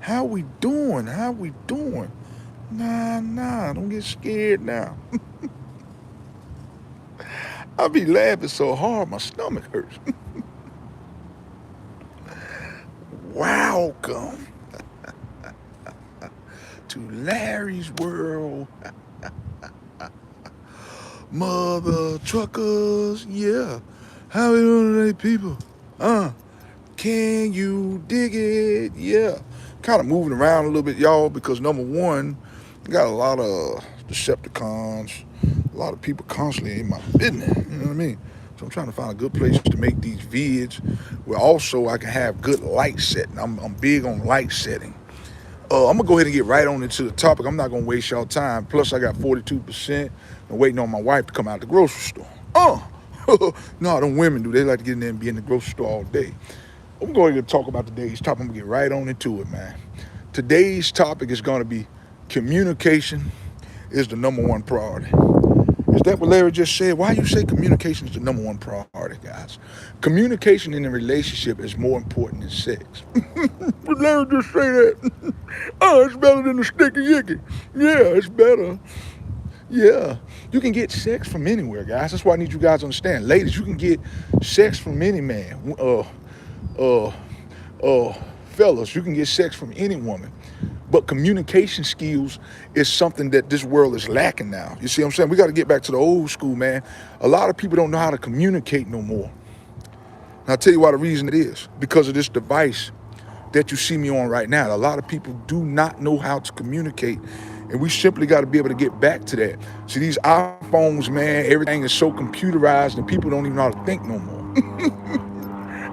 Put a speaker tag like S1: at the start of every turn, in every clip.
S1: How we doing? How we doing? Nah, don't get scared now. I be laughing so hard my stomach hurts. Welcome to Larry's World, mother truckers. Yeah, how we doing today, people? Uh, can you dig it? Yeah, kind of moving around a little bit, y'all, because number one, I got a lot of Decepticons, a lot of people constantly in my business. You know what I mean? So I'm trying to find a good place to make these vids where also I can have good light setting. I'm big on light setting. I'm gonna go ahead and get right on into the topic. I'm not gonna waste y'all time. Plus, I got 42% and waiting on my wife to come out the grocery store. No, them women do. They like to get in there and be in the grocery store all day. I'm going to talk about today's topic. I'm gonna get right on into it, man. Today's topic is gonna be communication is the number one priority. Is that what Larry just said? Why you say communication is the number one priority, guys? Communication in a relationship is more important than sex. Did Larry just say that? Oh, it's better than the sticky yicky. Yeah, it's better. Yeah. You can get sex from anywhere, guys. That's why I need you guys to understand. Ladies, you can get sex from any man. Uh, Fellas, you can get sex from any woman. But communication skills is something that this world is lacking now. You see what I'm saying? We got to get back to the old school, man. A lot of people don't know how to communicate no more. And I'll tell you why the reason it is. Because of this device that you see me on right now. A lot of people do not know how to communicate. And we simply got to be able to get back to that. See, these iPhones, man, everything is so computerized and people don't even know how to think no more.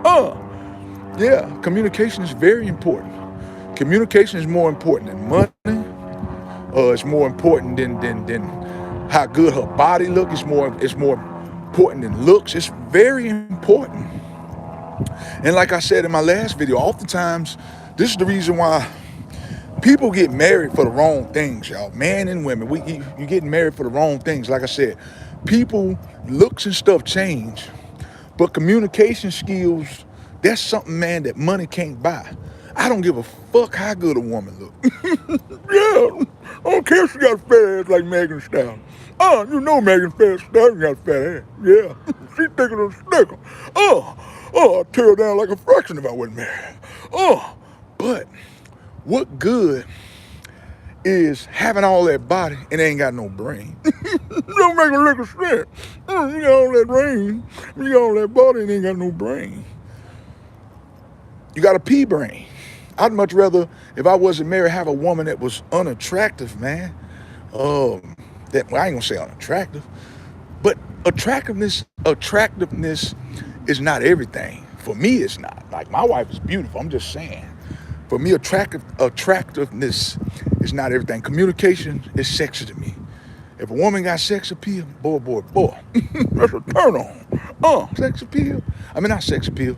S1: uh, yeah, communication is very important. Communication is more important than money. It's more important than how good her body look. It's more important than looks. It's very important. And like I said in my last video, oftentimes this is the reason why people get married for the wrong things, y'all. Men and women, you getting married for the wrong things. Like I said, people looks and stuff change, but communication skills, that's something, man, that money can't buy. I don't give a fuck how good a woman look. Yeah, I don't care if she got a fat ass like Megan Stallion. Oh, you know Megan Stallion got a fat ass. Yeah, she thicker than a sticker. I'd tear her down like a fraction if I wasn't married. But what good is having all that body and they ain't got no brain? Don't make a lick of sense. You got all that brain, you got all that body and ain't got no brain. You got a pea brain. I'd much rather, if I wasn't married, have a woman that was unattractive, man. That well, I ain't gonna say unattractive, but attractiveness is not everything. For me, it's not. Like my wife is beautiful. I'm just saying. For me, attractiveness is not everything. Communication is sexy to me. If a woman got sex appeal, boy, that's a turn on. Sex appeal. I mean, not sex appeal.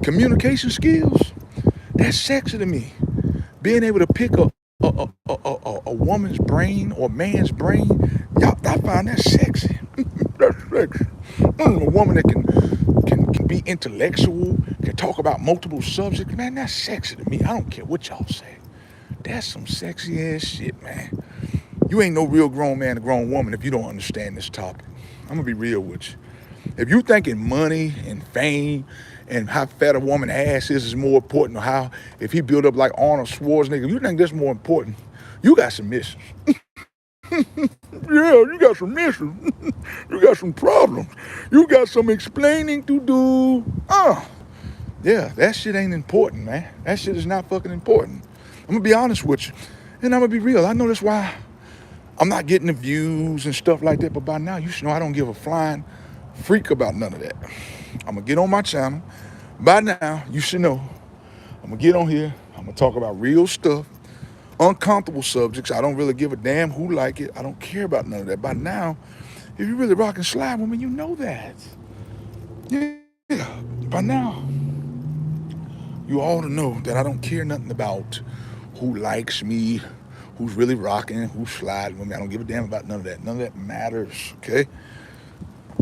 S1: Communication skills, that's sexy to me. Being able to pick a woman's brain or man's brain, y'all, I find that sexy. That's sexy. A woman that can be intellectual, can talk about multiple subjects, man, that's sexy to me. I don't care what y'all say. That's some sexy ass shit, man. You ain't no real grown man or grown woman if you don't understand this topic. I'm gonna be real with you. If you thinking money and fame and how fat a woman ass is more important, or how if he built up like Arnold Schwarzenegger, if you think that's more important, you got some issues. Yeah, you got some issues. You got some problems. You got some explaining to do. Yeah, that shit ain't important, man. That shit is not fucking important. I'm gonna be honest with you, and I'm gonna be real. I know that's why I'm not getting the views and stuff like that, but by now you should know I don't give a flying freak about none of that. I'm gonna get on my channel. By now, you should know. I'm gonna get on here. I'm gonna talk about real stuff, uncomfortable subjects. I don't really give a damn who like it. I don't care about none of that. By now, if you really rock and slide with me, you know that. Yeah. By now, you ought to know that I don't care nothing about who likes me, who's really rocking, who's sliding with me. I don't give a damn about none of that. None of that matters, okay?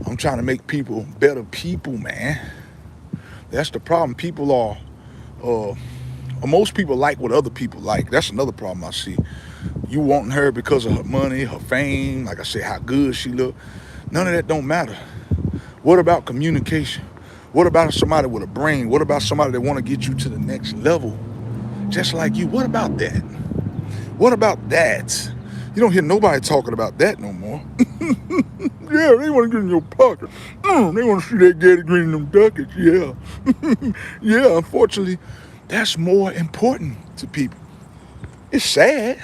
S1: I'm trying to make people better people, man. That's the problem. People are Most people like what other people like. That's another problem I see. You wanting her because of her money, her fame, like I said, how good she look. None of that don't matter. What about communication? What about somebody with a brain? What about somebody that want to get you to the next level? Just like you. What about that? What about that? You don't hear nobody talking about that no more. Yeah, they want to get in your pocket. They want to see that Getty Green in them ducats. Yeah. Yeah, unfortunately, that's more important to people. It's sad,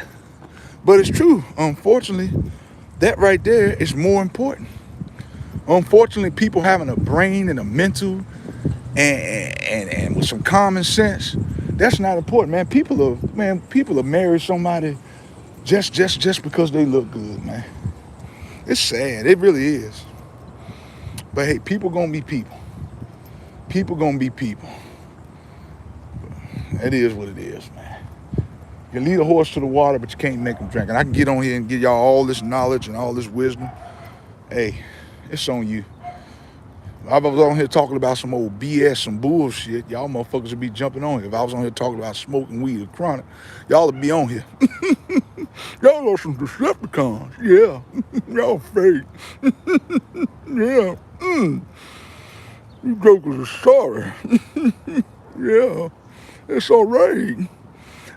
S1: but it's true. Unfortunately, that right there is more important. Unfortunately, people having a brain and a mental and with some common sense, that's not important, man. People are marry somebody just because they look good, man. It's sad. It really is. But hey, people gonna be people. People gonna be people. It is what it is, man. You lead a horse to the water, but you can't make him drink. And I can get on here and give y'all all this knowledge and all this wisdom. Hey, it's on you. If I was on here talking about some old BS, some bullshit, y'all motherfuckers would be jumping on here. If I was on here talking about smoking weed or chronic, y'all would be on here. Y'all are some Decepticons. Yeah. Y'all fake. Yeah. You jokers are sorry. Yeah. It's all right.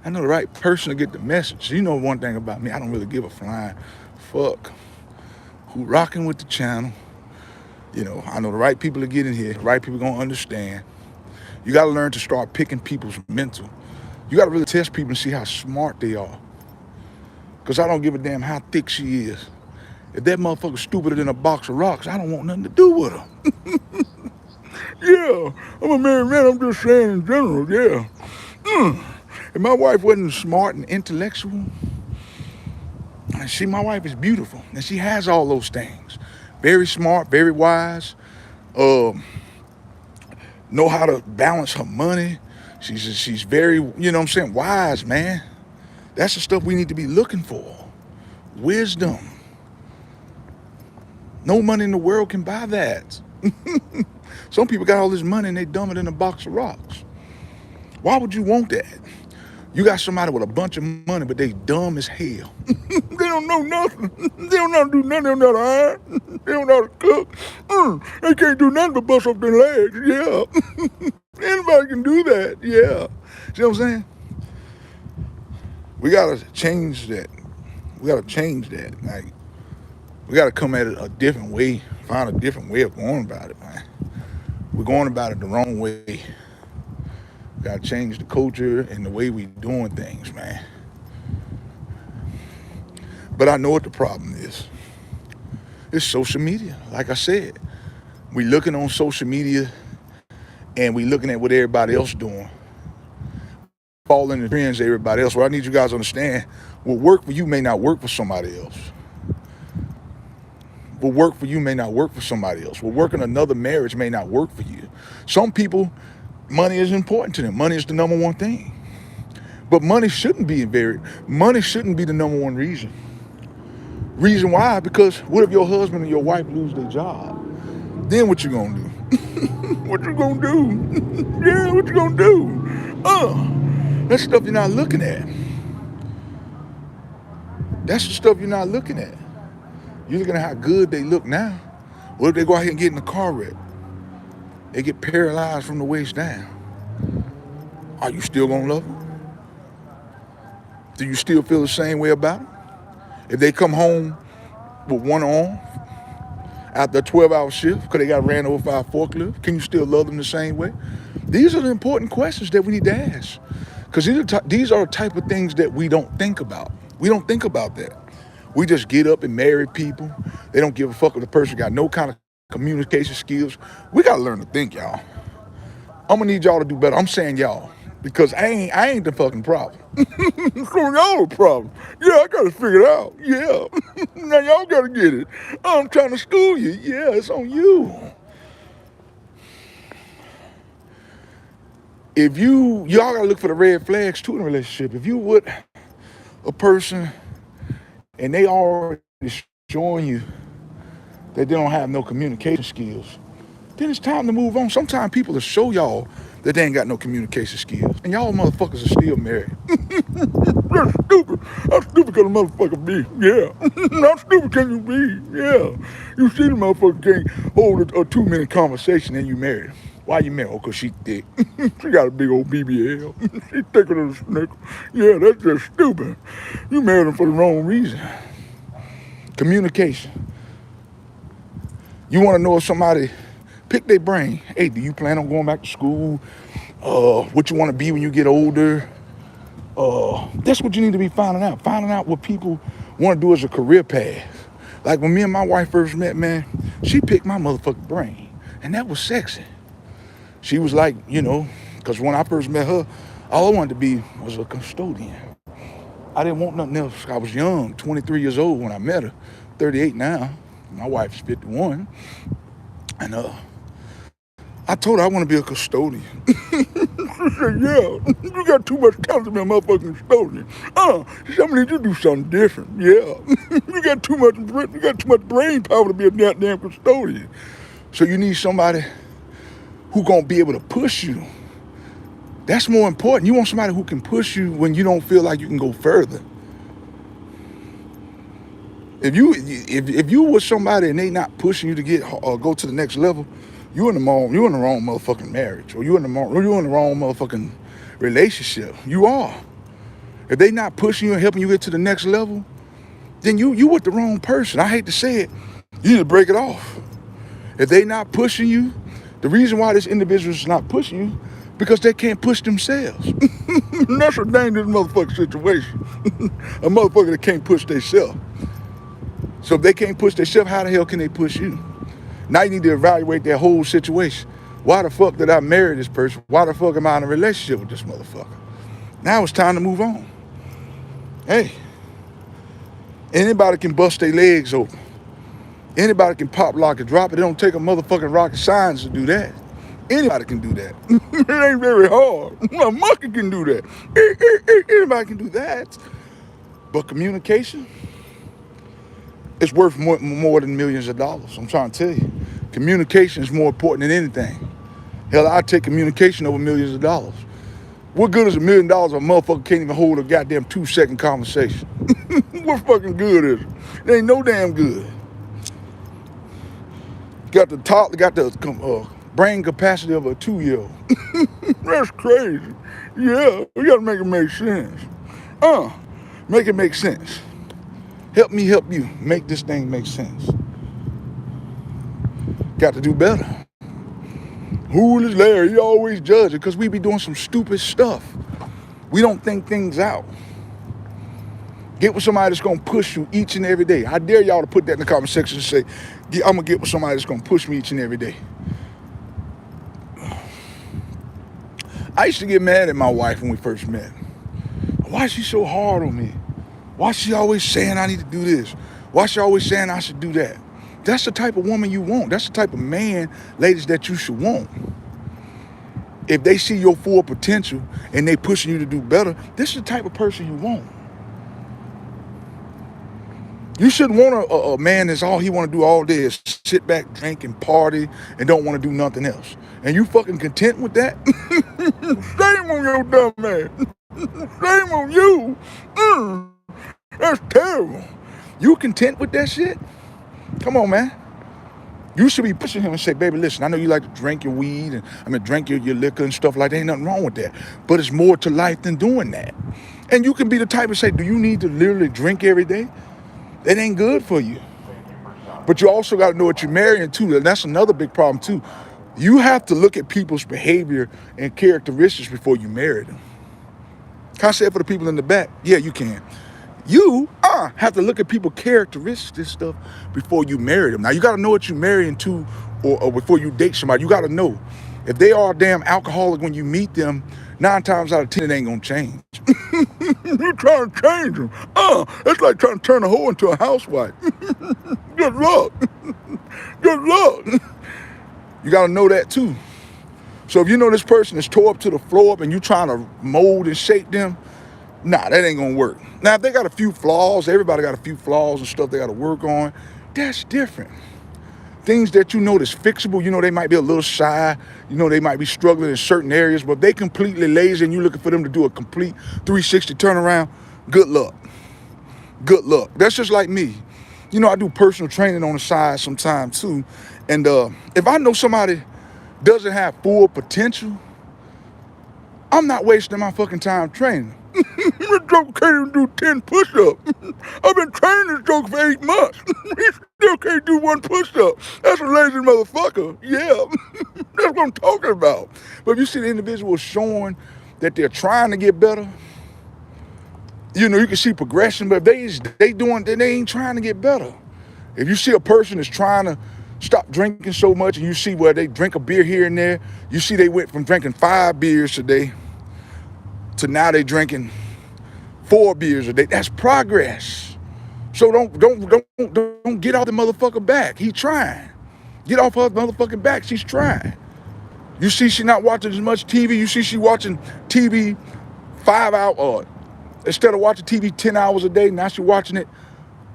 S1: I know the right person to get the message. You know one thing about me, I don't really give a flying fuck who rocking with the channel. You know, I know the right people to get in here. The right people gonna understand. You gotta learn to start picking people's mental. You gotta really test people and see how smart they are. Cause I don't give a damn how thick she is. If that motherfucker's stupider than a box of rocks, I don't want nothing to do with her. Yeah, I'm a married man, I'm just saying in general, yeah. If my wife wasn't smart and intellectual, my wife is beautiful, and she has all those things. Very smart, very wise, know how to balance her money. She's very, you know what I'm saying, wise, man. That's the stuff we need to be looking for. Wisdom. No money in the world can buy that. Some people got all this money and they dumb it in a box of rocks. Why would you want that? You got somebody with a bunch of money, but they dumb as hell. They don't know nothing. They don't know how to do nothing. They don't know how to iron. They don't know how to cook. They can't do nothing but bust up their legs. Yeah. Anybody can do that. Yeah. See what I'm saying? We gotta change that. We gotta change that. Like, we gotta come at it a different way. Find a different way of going about it, man. We're going about it the wrong way. We gotta change the culture and the way we doing things, man. But I know what the problem is. It's social media. Like I said, we looking on social media and we looking at what everybody else doing. Following the trends of everybody else. What I need you guys to understand, what work for you may not work for somebody else. What work for you may not work for somebody else. What work in another marriage may not work for you. Some people, money is important to them. Money is the number one thing. But money shouldn't be the number one reason. Reason why? Because what if your husband and your wife lose their job? Then what you gonna do? What you gonna do? Yeah, what you gonna do? That's stuff you're not looking at. That's the stuff you're not looking at. You're looking at how good they look now. What if they go out here and get in a car wreck? They get paralyzed from the waist down. Are you still gonna love them? Do you still feel the same way about them? If they come home with one arm after a 12-hour shift because they got ran over by a forklift, can you still love them the same way? These are the important questions that we need to ask. Because these are the type of things that we don't think about. We don't think about that. We just get up and marry people. They don't give a fuck if the person got no kind of communication skills. We got to learn to think, y'all. I'm going to need y'all to do better. I'm saying y'all. Because I ain't the fucking problem. So y'all the problem. Yeah, I gotta figure it out. Yeah. Now y'all gotta get it. I'm trying to school you. Yeah, it's on you. If y'all gotta look for the red flags too in a relationship. If you with a person and they already showing you that they don't have no communication skills, then it's time to move on. Sometimes people will show y'all that they ain't got no communication skills. And y'all motherfuckers are still married. That's stupid. How stupid can a motherfucker be? Yeah. How stupid can you be? Yeah. You see the motherfucker can't hold a 2-minute conversation and you married. Why you married? Oh, because she thick. She got a big old BBL. She thicker than a snake. Yeah, that's just stupid. You married him for the wrong reason. Communication. You want to know if somebody, pick their brain. Hey, do you plan on going back to school? What you want to be when you get older? That's what you need to be finding out. Finding out what people want to do as a career path. Like when me and my wife first met, man, she picked my motherfucking brain. And that was sexy. She was like, you know, because when I first met her, all I wanted to be was a custodian. I didn't want nothing else. I was young, 23 years old when I met her, 38 now. My wife's 51. And I told her I want to be a custodian. She said, yeah, you got too much talent to be a motherfucking custodian. She said, I'm gonna need you to do something different. Yeah. you got too much brain power to be a goddamn custodian. So you need somebody who gonna be able to push you. That's more important. You want somebody who can push you when you don't feel like you can go further. If you with somebody and they not pushing you to get go to the next level, you're in the wrong motherfucking marriage, or you're in the wrong motherfucking relationship. You are. If they not pushing you and helping you get to the next level, then you with the wrong person. I hate to say it, you need to break it off. If they not pushing you, the reason why this individual is not pushing you, because they can't push themselves. That's a dangerous motherfucking situation. A motherfucker that can't push themselves. So if they can't push themselves, how the hell can they push you? Now you need to evaluate their whole situation. Why the fuck did I marry this person? Why the fuck am I in a relationship with this motherfucker? Now it's time to move on. Hey, anybody can bust their legs open. Anybody can pop, lock, and drop it. It don't take a motherfucking rocket science to do that. Anybody can do that. It ain't very hard. A monkey can do that. Anybody can do that. But communication, it's worth more than millions of dollars. I'm trying to tell you. Communication is more important than anything. Hell, I take communication over millions of dollars. What good is $1 million if a motherfucker can't even hold a goddamn 2-second conversation? What fucking good is it? It ain't no damn good. Got the brain capacity of a 2-year-old. That's crazy. Yeah, we gotta make it make sense. Make it make sense. Help me help you make this thing make sense. Got to do better. Who is Larry? He always judge it because we be doing some stupid stuff. We don't think things out. Get with somebody that's gonna push you each and every day. I dare y'all to put that in the comment section and say, I'm gonna get with somebody that's gonna push me each and every day. I used to get mad at my wife when we first met. Why is she so hard on me? Why is she always saying I need to do this? Why is she always saying I should do that? That's the type of woman you want. That's the type of man, ladies, that you should want. If they see your full potential and they pushing you to do better, this is the type of person you want. You shouldn't want a man that's all he want to do all day is sit back, drink, and party, and don't want to do nothing else. And you fucking content with that? Shame on your dumb man. Shame on you. That's terrible. You content with that shit? Come on, man. You should be pushing him and say, baby, listen, I know you like to drink your weed and drink your liquor and stuff like that. Ain't nothing wrong with that. But it's more to life than doing that. And you can be the type to say, do you need to literally drink every day? That ain't good for you. But you also got to know what you're marrying too. And that's another big problem too. You have to look at people's behavior and characteristics before you marry them. Can I say it for the people in the back? Yeah, you can. You have to look at people's characteristics and stuff before you marry them. Now, you got to know what you're marrying to or before you date somebody. You got to know. If they are a damn alcoholic when you meet them, 9 times out of 10, it ain't going to change. You're trying to change them. It's like trying to turn a hoe into a housewife. Good luck. Good luck. You got to know that too. So if you know this person is tore up to the floor up and you trying to mold and shape them, nah, that ain't gonna work. Now, if they got a few flaws, everybody got a few flaws and stuff they got to work on, that's different. things that you know that's fixable. You know they might be a little shy. You know they might be struggling in certain areas, but if they completely lazy and you're looking for them to do a complete 360 turnaround, good luck. Good luck. That's just like me. You know, I do personal training on the side sometimes too. And if I know somebody doesn't have full potential, I'm not wasting my fucking time training. This joke can't even do 10 push-ups. I've been training this joke for 8 months. He still can't do 1 push-up. That's a lazy motherfucker. Yeah, that's what I'm talking about. But if you see the individual showing that they're trying to get better, you know, you can see progression, but if they ain't trying to get better. If you see a person that's trying to stop drinking so much and you see where they drink a beer here and there, you see they went from drinking 5 beers a day to now they drinking 4 beers a day. That's progress. So don't get off the motherfucker back. He trying. Get off her motherfucking back. She's trying. You see she not watching as much TV. You see she watching TV 5 hours. Instead of watching TV 10 hours a day, now she's watching it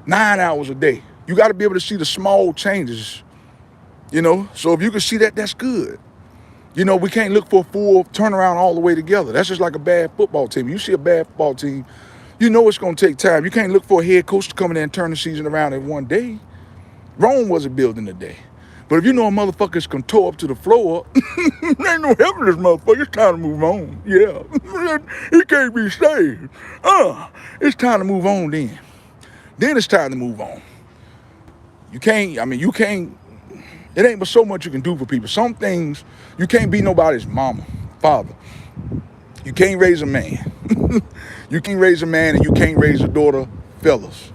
S1: 9 hours a day. You got to be able to see the small changes, you know? So if you can see that, that's good. You know, we can't look for a full turnaround all the way together. That's just like a bad football team. You see a bad football team, you know it's going to take time. You can't look for a head coach to come in there and turn the season around in one day. Rome wasn't built in a day. But if you know a motherfucker's can toe up to the floor, there ain't no helping this motherfucker. It's time to move on. Yeah. He can't be saved. It's time to move on then. Then it's time to move on. You can't, it ain't but so much you can do for people. Some things, you can't be nobody's mama, father. You can't raise a man. You can't raise a man and you can't raise a daughter, fellas.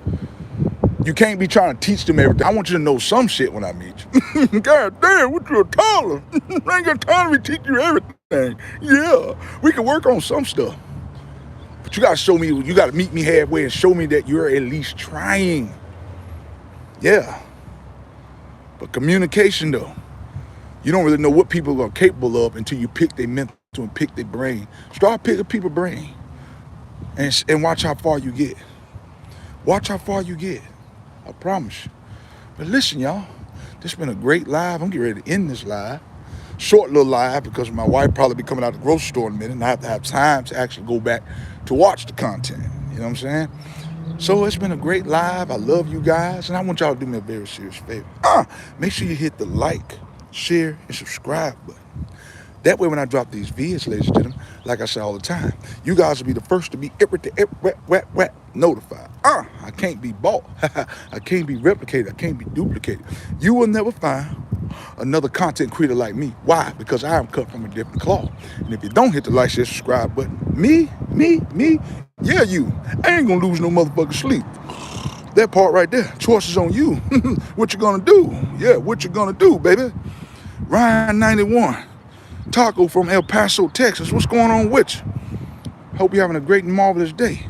S1: You can't be trying to teach them everything. I want you to know some shit when I meet you. God damn, what you a toddler? I ain't got time to be teaching you everything. Yeah, we can work on some stuff. But you gotta show me, you gotta meet me halfway and show me that you're at least trying. Yeah. But communication though, you don't really know what people are capable of until you pick their mental and pick their brain. Start picking people's brain and watch how far you get. Watch how far you get. I promise you. But listen, y'all, this has been a great live. I'm getting ready to end this live. Short little live because my wife probably be coming out of the grocery store in a minute and I have to have time to actually go back to watch the content. You know what I'm saying? So it's been a great live. I love you guys. And I want y'all to do me a very serious favor. Make sure you hit the like, share, and subscribe button. That way when I drop these videos, ladies and gentlemen, like I say all the time, you guys will be the first to be notified. I can't be bought. I can't be replicated. I can't be duplicated. You will never find another content creator like me. Why? Because I am cut from a different cloth. And if you don't hit the like, share, subscribe button, me, yeah, you. I ain't gonna lose no motherfucking sleep. That part right there, choice is on you. What you gonna do? Yeah, what you gonna do, baby? Ryan 91. Taco from El Paso, Texas. What's going on with you? Hope you're having a great and marvelous day.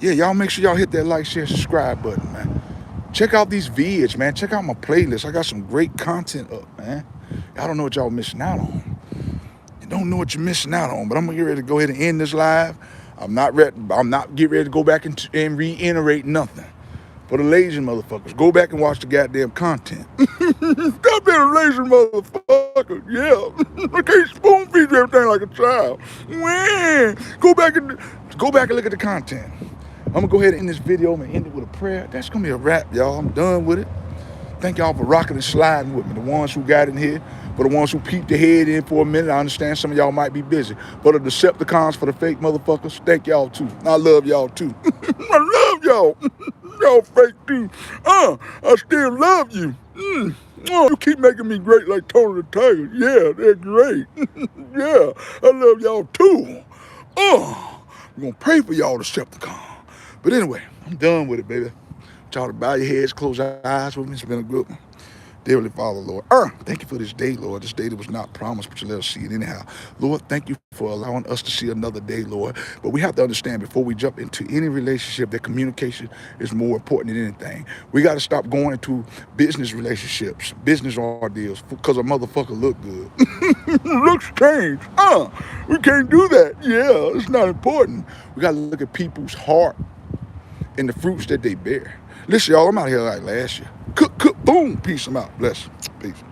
S1: Yeah, y'all make sure y'all hit that like, share, subscribe button, man. Check out these vids, man. Check out my playlist. I got some great content up, man. Y'all don't know what y'all missing out on. You don't know what you're missing out on, but I'm gonna get ready to go ahead and end this live. I'm not getting ready to go back and reiterate nothing. For the lazy motherfuckers, go back and watch the goddamn content. Stop being a lazy motherfucker. Yeah. I can't spoon feed you everything like a child. Man, go back and look at the content. I'm gonna go ahead and end this video. I'm gonna end it with a prayer. That's gonna be a wrap, y'all. I'm done with it. Thank y'all for rocking and sliding with me. The ones who got in here, for the ones who peeped their head in for a minute. I understand some of y'all might be busy. For the Decepticons, for the fake motherfuckers, thank y'all too. I love y'all too. I love y'all. Y'all fake too. I still love you. You keep making me great like Tony the Tiger. Yeah, they're great. Yeah, I love y'all too. I'm gonna pray for y'all, Decepticons. But anyway, I'm done with it, baby. Y'all to bow your heads, close your eyes with me. It's been a good one. Dear Heavenly Father, Lord, thank you for this day, Lord. This day that was not promised, but you let us see it anyhow. Lord, thank you for allowing us to see another day, Lord. But we have to understand before we jump into any relationship that communication is more important than anything. We got to stop going into business relationships, business ordeals, because a motherfucker look good. Looks strange. We can't do that. Yeah, it's not important. We got to look at people's heart and the fruits that they bear. Listen, y'all, I'm out here like last year. Cook. Boom. Peace. I'm out. Bless. Peace.